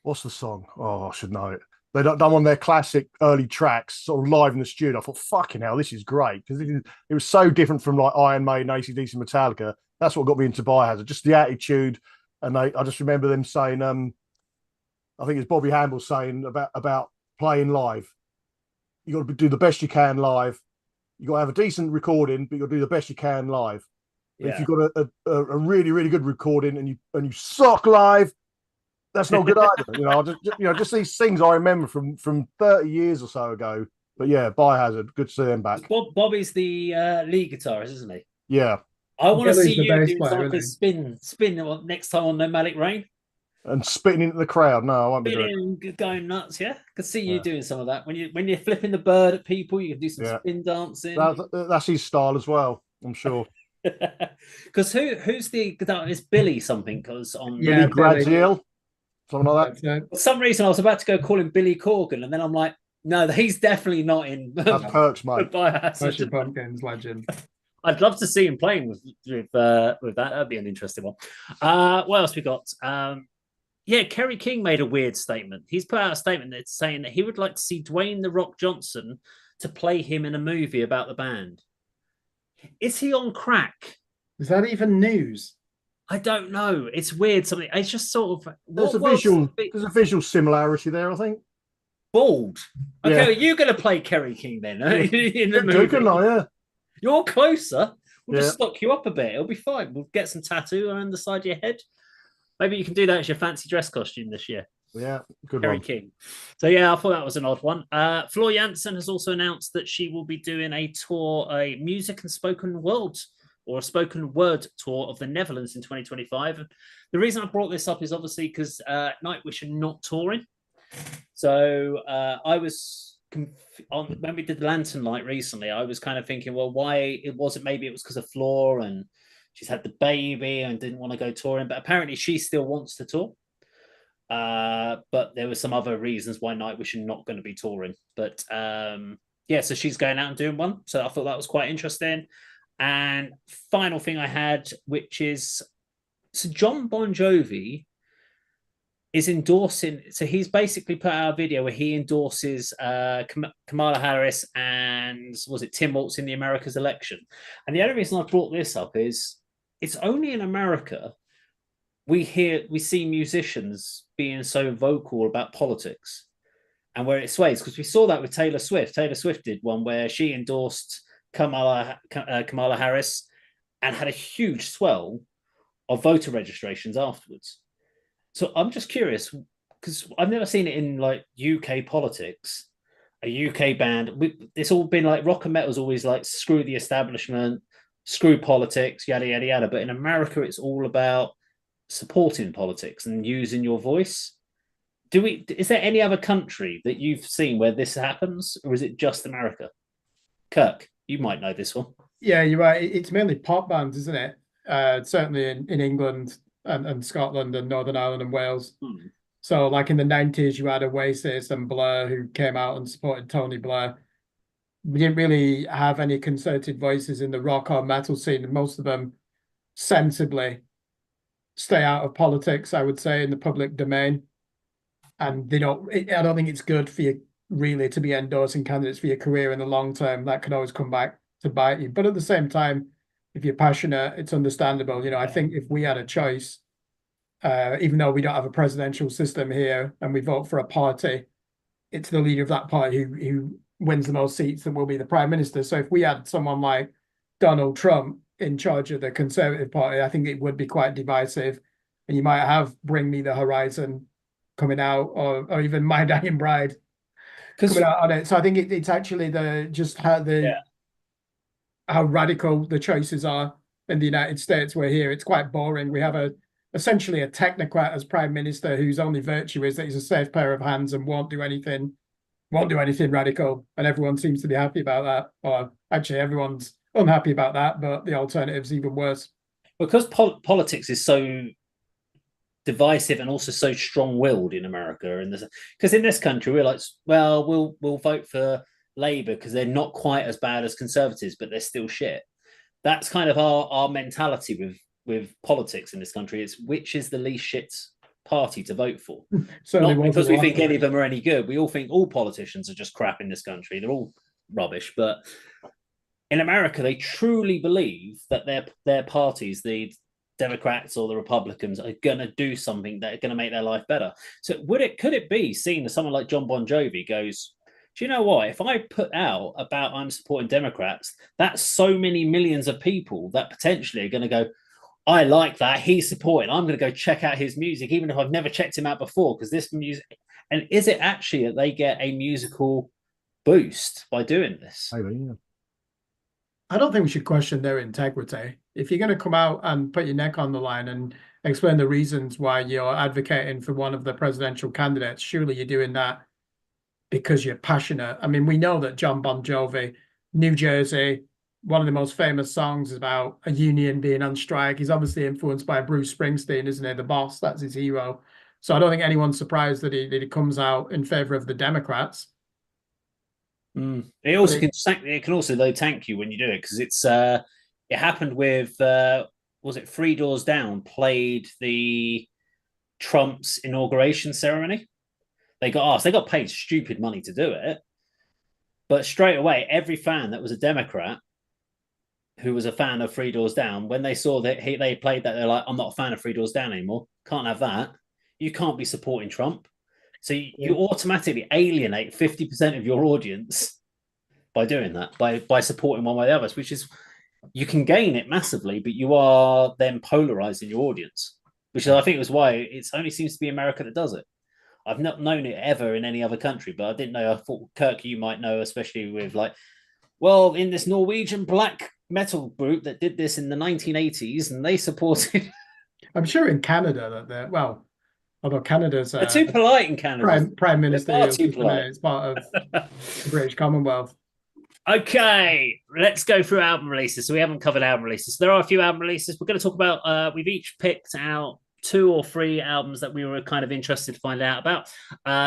what's the song? Oh, I should know it. They done one of their classic early tracks, sort of live in the studio. I thought, fucking hell, this is great because it was so different from like Iron Maiden, AC/DC, Metallica. That's what got me into Biohazard, just the attitude. And I just remember them saying, I think it's Bobby Hamble saying about playing live. You got to do the best you can live. You got to have a decent recording, but you got to do the best you can live. Yeah. If you've got a really, really good recording and you suck live, that's not good either. Just these things I remember from 30 years or so ago. But yeah, Biohazard, good to see them back. Bobby's the lead guitarist, isn't he? Yeah. I want to see you do something spin next time on Nomadic Rain. And spitting into the crowd. No, I won't be doing it. Going nuts, yeah? I could see you doing some of that. When you're flipping the bird at people, you can do some spin dancing. That's his style as well, I'm sure. Because who's the guitarist? It's Billy something, because on Billy Graziel, something like that. For some reason, I was about to go call him Billy Corgan, and then I'm like, no, he's definitely not in. That's Kirk's, mate. Smashing Pumpkins legend. I'd love to see him playing with that. That'd be an interesting one. What else we got? Kerry King made a weird statement. He's put out a statement that's saying that he would like to see Dwayne "The Rock" Johnson to play him in a movie about the band. Is he on crack? Is that even news? I don't know. It's weird. Something. It's just sort of. There's a visual similarity there, I think. Bald. Okay, well, you're going to play Kerry King then in the movie. You're closer. We'll just stock you up a bit. It'll be fine. We'll get some tattoo around the side of your head. Maybe you can do that as your fancy dress costume this year. Yeah, good Kerry one. King. So yeah, I thought that was an odd one. Floor Jansen has also announced that she will be doing a tour, a music and spoken word tour of the Netherlands in 2025. The reason I brought this up is obviously because Nightwish are not touring. So I was when we did the Lantern Light recently, I was kind of thinking, well, why it wasn't, maybe it was because of Floor and she's had the baby and didn't want to go touring, but apparently she still wants to tour. But there were some other reasons why Nightwish are not going to be touring. But yeah, so she's going out and doing one. So I thought that was quite interesting. And final thing I had, which is, so John Bon Jovi is endorsing. So he's basically put out a video where he endorses Kamala Harris and was it Tim Walz in the America's election. And the only reason I brought this up is it's only in America we see musicians being so vocal about politics and where it sways, because we saw that with Taylor Swift. Taylor Swift did one where she endorsed Kamala Harris and had a huge swell of voter registrations afterwards. So I'm just curious, because I've never seen it in like UK politics, a UK band. It's all been like rock and metal's always like screw the establishment, screw politics, yada, yada, yada. But in America, it's all about supporting politics and using your voice. Is there any other country that you've seen where this happens, or is it just America? Kirk, you might know this one. Yeah, you're right. It's mainly pop bands, isn't it? Certainly in England and Scotland and Northern Ireland and Wales. So like in the 90s, you had Oasis and Blur who came out and supported Tony Blair. We didn't really have any concerted voices in the rock or metal scene, and most of them sensibly stay out of politics, I would say, in the public domain. And I don't think it's good for you really to be endorsing candidates for your career in the long term. That can always come back to bite you. But at the same time, if you're passionate, it's understandable. I think if we had a choice, even though we don't have a presidential system here and we vote for a party, it's the leader of that party who wins the most seats that will be the prime minister. So if we had someone like Donald Trump in charge of the Conservative Party, I think it would be quite divisive. And you might have Bring Me the Horizon coming out, or even My Dying Bride coming out on it. So I think it's actually how radical the choices are in the United States. We're here, it's quite boring. We have essentially a technocrat as prime minister whose only virtue is that he's a safe pair of hands and won't do anything radical, and everyone seems to be happy about that. Or actually everyone's unhappy about that, but the alternative's even worse. Because politics is so divisive and also so strong-willed in America, and because in this country we're like, well, we'll vote for Labour because they're not quite as bad as Conservatives, but they're still shit. That's kind of our mentality with politics in this country. It's which is the least shit party to vote for. Not because we think any of them are any good. We all think all politicians are just crap in this country. They're all rubbish. But in America, they truly believe that their parties, the Democrats or the Republicans, are going to do something that are going to make their life better. So could it be seen as someone like John Bon Jovi goes, do you know what? If I put out about I'm supporting Democrats, that's so many millions of people that potentially are going to go, I like that. He's supporting. I'm going to go check out his music, even if I've never checked him out before, because this music. And is it actually that they get a musical boost by doing this? I don't think we should question their integrity. If you're going to come out and put your neck on the line and explain the reasons why you're advocating for one of the presidential candidates, surely you're doing that because you're passionate. I mean, we know that John Bon Jovi, New Jersey, one of the most famous songs is about a union being on strike. He's obviously influenced by Bruce Springsteen, isn't he? The boss, that's his hero. So I don't think anyone's surprised that he comes out in favor of the Democrats. It can also though tank you when you do it, because it happened with was it Three Doors Down played the Trump's inauguration ceremony. They got paid stupid money to do it, but straight away every fan that was a Democrat who was a fan of Three Doors Down, when they saw that they played that, they're like, I'm not a fan of Three Doors Down anymore. Can't have that. You can't be supporting Trump. So you automatically alienate 50% of your audience by doing that, by supporting one way or the other, which is, you can gain it massively, but you are then polarizing your audience, which I think was why it only seems to be America that does it. I've not known it ever in any other country, but I didn't know. I thought, Kirk, you might know, especially with like, well, in this Norwegian black metal group that did this in the 1980s and they supported. I'm sure in Canada that although Canada's They're too polite in Canada. prime minister They're far is too polite. it's part of the British Commonwealth. Okay, let's go through album releases. So we haven't covered album releases. There are a few album releases. We're going to talk about, we've each picked out 2 or 3 albums that we were kind of interested to find out about.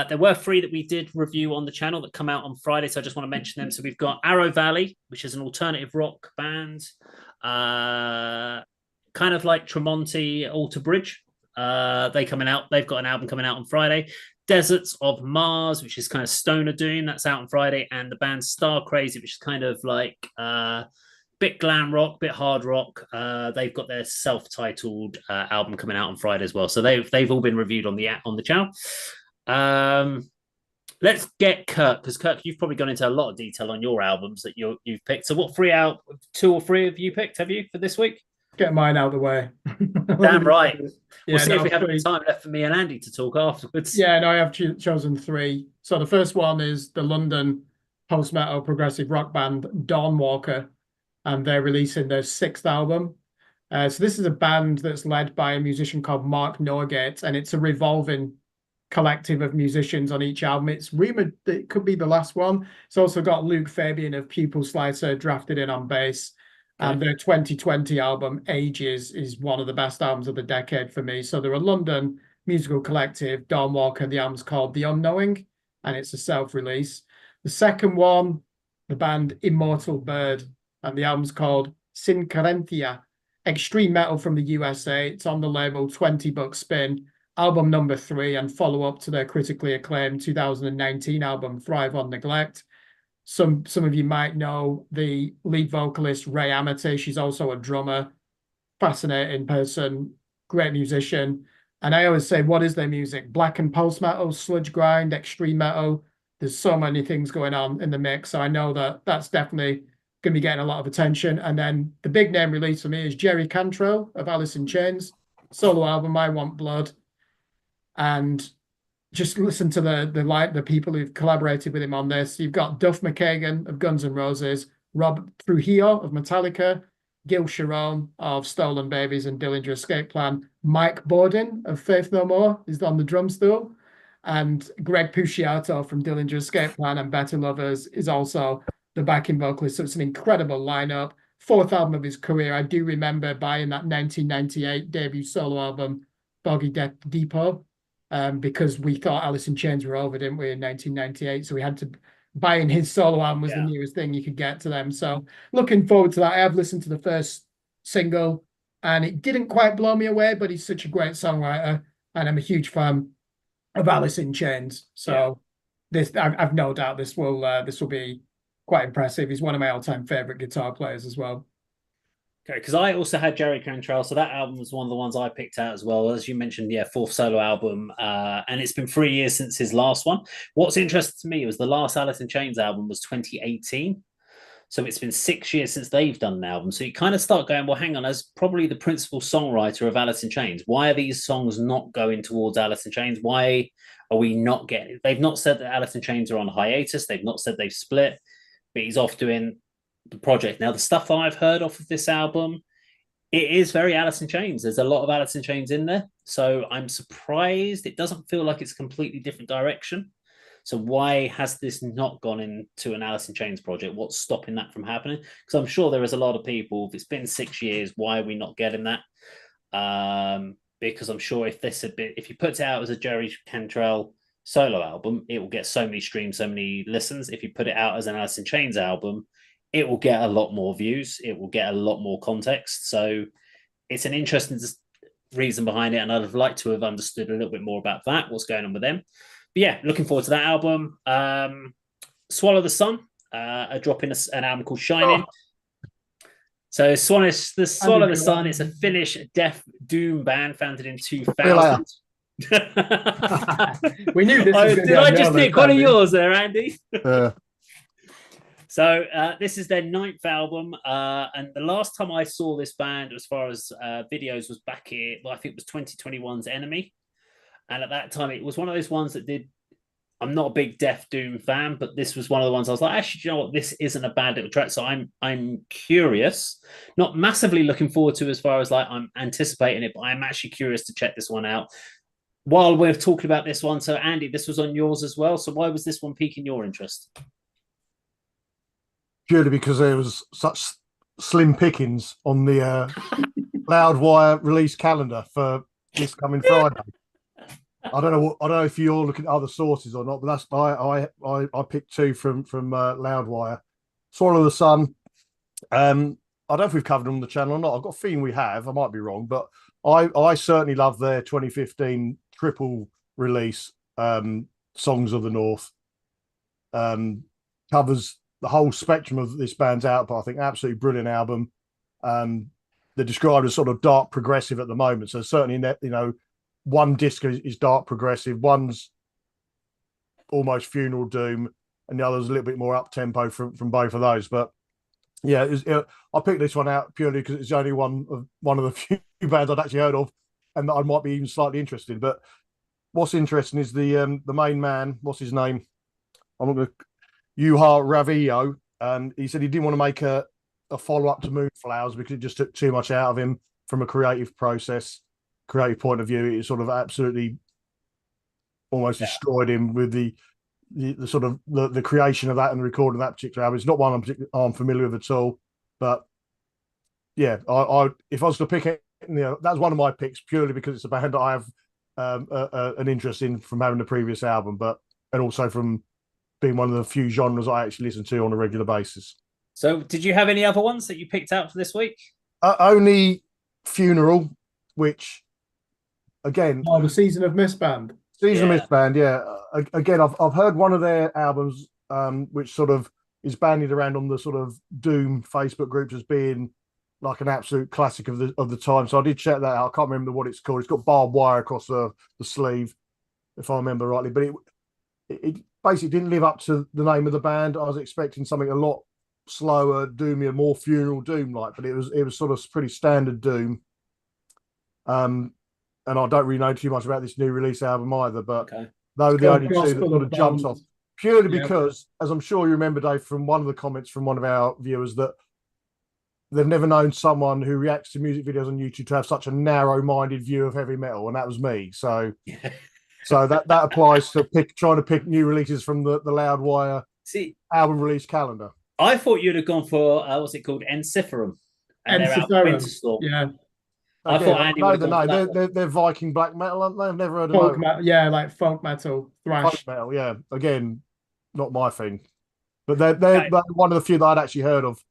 There were 3 that we did review on the channel that come out on Friday, so I just want to mention them. So we've got Arrow Valley, which is an alternative rock band, kind of like Tremonti Alter Bridge. They've got an album coming out on Friday. Deserts of Mars, which is kind of stoner doom, that's out on Friday, and the band Star Crazy, which is kind of like bit glam rock, bit hard rock. They've got their self-titled album coming out on Friday as well. So they've all been reviewed on the channel. Let's get Kirk, because Kirk, you've probably gone into a lot of detail on your albums that you've picked. So what 2 or 3 have you picked? Have you for this week? Get mine out of the way. Damn right. We'll see if we have 3. any time left for me and Andy to talk afterwards. Yeah, no, I have chosen 3. So the first one is the London post-metal progressive rock band Dawn Walker, and they're releasing their 6th album. So this is a band that's led by a musician called Mark Norgate, and it's a revolving collective of musicians on each album. It's rumored that it could be the last one. It's also got Luke Fabian of Pupil Slicer drafted in on bass. And their 2020 album, Ages, is one of the best albums of the decade for me. So they're a London musical collective, Dawn Walker. The album's called The Unknowing, and it's a self-release. The second one, the band Immortal Bird, and the album's called Syncarentia, extreme metal from the USA. It's on the label 20 Buck Spin, album number 3, and follow-up to their critically acclaimed 2019 album, Thrive on Neglect. Some of you might know the lead vocalist, Ray Amity. She's also a drummer, fascinating person, great musician. And I always say, what is their music? Black and post metal, sludge grind, extreme metal. There's so many things going on in the mix. So I know that that's definitely going to be getting a lot of attention. And then the big name release for me is Jerry Cantrell of Alice in Chains, solo album, I Want Blood. And just listen to the people who've collaborated with him on this. You've got Duff McKagan of Guns N' Roses, Rob Trujillo of Metallica, Gil Sharon of Stolen Babies and Dillinger Escape Plan, Mike Borden of Faith No More is on the drum stool, and Greg Puciato from Dillinger Escape Plan and Better Lovers is also the backing vocalist. So it's an incredible lineup. 4th album of his career. I do remember buying that 1998 debut solo album, Boggy Depot, because we thought Alice in Chains were over, didn't we, in 1998? So we had to buying his solo album was the nearest thing you could get to them. So looking forward to that. I have listened to the first single, and it didn't quite blow me away, but he's such a great songwriter, and I'm a huge fan of Alice in Chains. So I've no doubt this will be quite impressive. He's one of my all-time favorite guitar players as well. Okay, because I also had Jerry Cantrell, so that album was one of the ones I picked out as well. As you mentioned, 4th solo album, and it's been 3 years since his last one. What's interesting to me was the last Alice in Chains album was 2018, so it's been 6 years since they've done an album. So you kind of start going, well, hang on, as probably the principal songwriter of Alice in Chains, why are these songs not going towards Alice in Chains? Why are we not getting? They've not said that Alice in Chains are on hiatus. They've not said they've split, but he's off doing the project. Now, the stuff that I've heard off of this album, it is very Alice in Chains. There's a lot of Alice in Chains in there. So I'm surprised it doesn't feel like it's a completely different direction. So why has this not gone into an Alice in Chains project? What's stopping that from happening? Because I'm sure there is a lot of people, if it's been 6 years, why are we not getting that? Because I'm sure if you put it out as a Jerry Cantrell solo album, it will get so many streams, so many listens. If you put it out as an Alice in Chains album, it will get a lot more views. It will get a lot more context. So it's an interesting reason behind it. And I'd have liked to have understood a little bit more about that, what's going on with them. But yeah, looking forward to that album. Swallow the Sun, are dropping an album called Shining. So Swallow the Sun, it's a Finnish death doom band founded in 2000. We knew this. Did I just nick one of yours there, Andy? So this is their 9th album, and the last time I saw this band, as far as videos, was back here. Well, I think it was 2021's Enemy, and at that time it was one of those ones that did. I'm not a big Death Doom fan, but this was one of the ones I was like, actually, do you know what? This isn't a bad little track. So I'm curious, not massively looking forward to as far as like I'm anticipating it, but I'm actually curious to check this one out. while we're talking about this one, so Andy, this was on yours as well. So why was this one piquing your interest? Purely because there was such slim pickings on the Loudwire release calendar for this coming Friday. I don't know if you're looking at other sources or not, but that's I picked two from Loudwire. Swallow the Sun. I don't know if we've covered them on the channel or not. I've got a feeling we have. I might be wrong, but I certainly love their 2015 triple release, Songs of the North. Covers the whole spectrum of this band's output. I think absolutely brilliant album. They're described as sort of dark progressive at the moment. So certainly, one disc is dark progressive, one's almost funeral doom, and the other's a little bit more up tempo from both of those. But yeah, I picked this one out purely because it's the only one of the few bands I'd actually heard of, and that I might be even slightly interested in. But what's interesting is the main man. What's his name? I'm not going to. Yuha Ravillo. He said he didn't want to make a follow up to Moonflowers because it just took too much out of him from a creative point of view. It sort of absolutely almost destroyed him with the sort of the creation of that and recording that particular album. It's not one I'm familiar with at all, but yeah, I if I was to pick it, that's one of my picks purely because it's a band that I have an interest in from having the previous album, and also from being one of the few genres I actually listen to on a regular basis. So, did you have any other ones that you picked out for this week? Only Funeral, which again, the Season of Mist band. Season of Mist band, yeah. Again, I've heard one of their albums, which sort of is bandied around on the sort of Doom Facebook groups as being like an absolute classic of the time. So I did check that out. I can't remember what it's called. It's got barbed wire across the sleeve, if I remember rightly. But it basically didn't live up to the name of the band. I was expecting something a lot slower, doomier, more funeral doom like, but it was sort of pretty standard doom. And I don't really know too much about this new release album either, but though the only two that sort of jumps off purely because, as I'm sure you remember, Dave, from one of the comments from one of our viewers, that they've never known someone who reacts to music videos on YouTube to have such a narrow-minded view of heavy metal, and that was me. So. So that applies to trying to pick new releases from the Loudwire album release calendar. I thought you'd have gone for what's it called, Ensiferum, and they're out Winterstorm. Yeah, I thought Andy would have gone for that. They're Viking black metal, aren't they? I've never heard of folk metal. Yeah, like folk metal, thrash folk metal. Yeah, again, not my thing, but they're one of the few that I'd actually heard of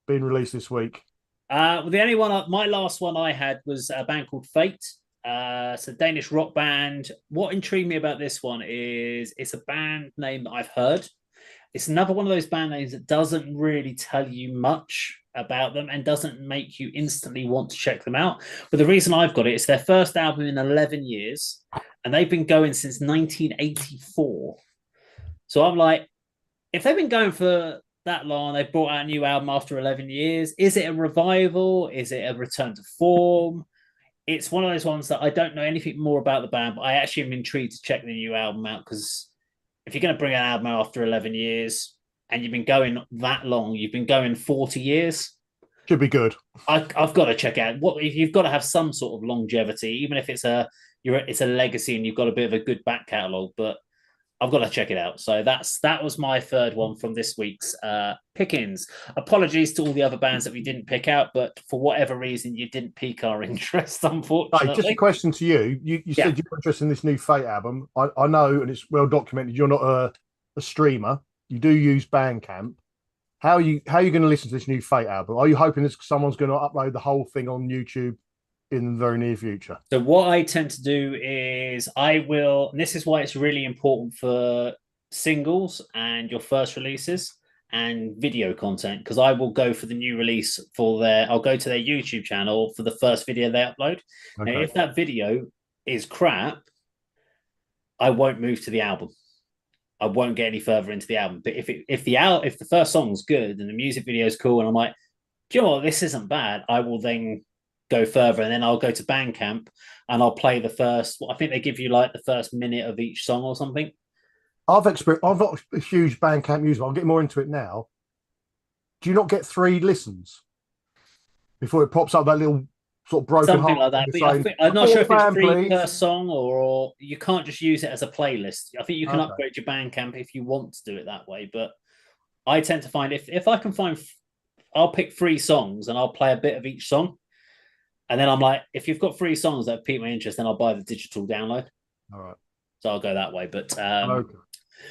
being released this week. Well, the only one, my last one I had was a band called Fate. It's a Danish rock band. What intrigued me about this one is it's a band name that I've heard. It's another one of those band names that doesn't really tell you much about them and doesn't make you instantly want to check them out. But the reason I've got it's their first album in 11 years, and they've been going since 1984. So I'm like, if they've been going for that long, they've brought out a new album after 11 years, is it a revival? Is it a return to form? It's one of those ones that I don't know anything more about the band, but I actually am intrigued to check the new album out, because if you're going to bring an album out after 11 years and you've been going that long, you've been going 40 years. Should be good. I've got to check out you've got to have some sort of longevity, even if it's a legacy and you've got a bit of a good back catalogue, but I've got to check it out. So that was my third one from this week's pickings. Apologies to all the other bands that we didn't pick out, but for whatever reason, you didn't pique our interest, unfortunately. Hey, just a question to you. You said you're interested in this new Fate album. I know, and it's well documented, you're not a streamer. You do use Bandcamp. How are you going to listen to this new Fate album? Are you hoping that someone's going to upload the whole thing on YouTube in the very near future? So what I tend to do is and this is why it's really important for singles and your first releases and video content, because I will go for the new release I'll go to their YouTube channel for the first video they upload. Okay. Now, if that video is crap, I won't move to the album. I won't get any further into the album. But if the first song's good and the music video is cool and I'm like, do you know what, this isn't bad, I will then go further, and then I'll go to Bandcamp and I'll play the first. I think they give you like the first minute of each song or something. I've got a huge Bandcamp user. I'll get more into it now. Do you not get 3 listens before it pops up that little sort of broken something heart. like that. But I'm not sure if it's free per song or you can't just use it as a playlist. I think you can upgrade your Bandcamp if you want to do it that way. But I tend to find if I can find, I'll pick 3 songs and I'll play a bit of each song. And then I'm like, if you've got 3 songs that pique my interest, then I'll buy the digital download. All right. So I'll go that way. But Okay.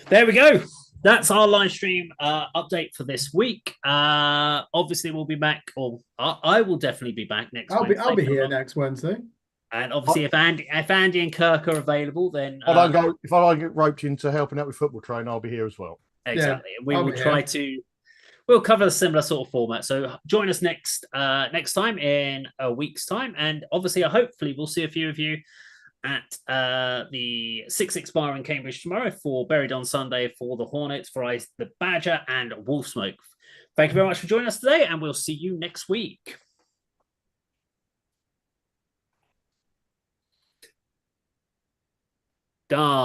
There we go. That's our live stream update for this week. Obviously, we'll be back, or I will definitely be back next Wednesday. I'll be here next Wednesday. And obviously, if Andy and Kirk are available, then if I don't get roped into helping out with football training, I'll be here as well. Exactly. Yeah, we will try to. We'll cover a similar sort of format. So join us next time in a week's time, and obviously, hopefully, we'll see a few of you at the 6-6 bar in Cambridge tomorrow for Buried on Sunday for the Hornets, for the Badger and Wolfsmoke. Thank you very much for joining us today, and we'll see you next week. Done.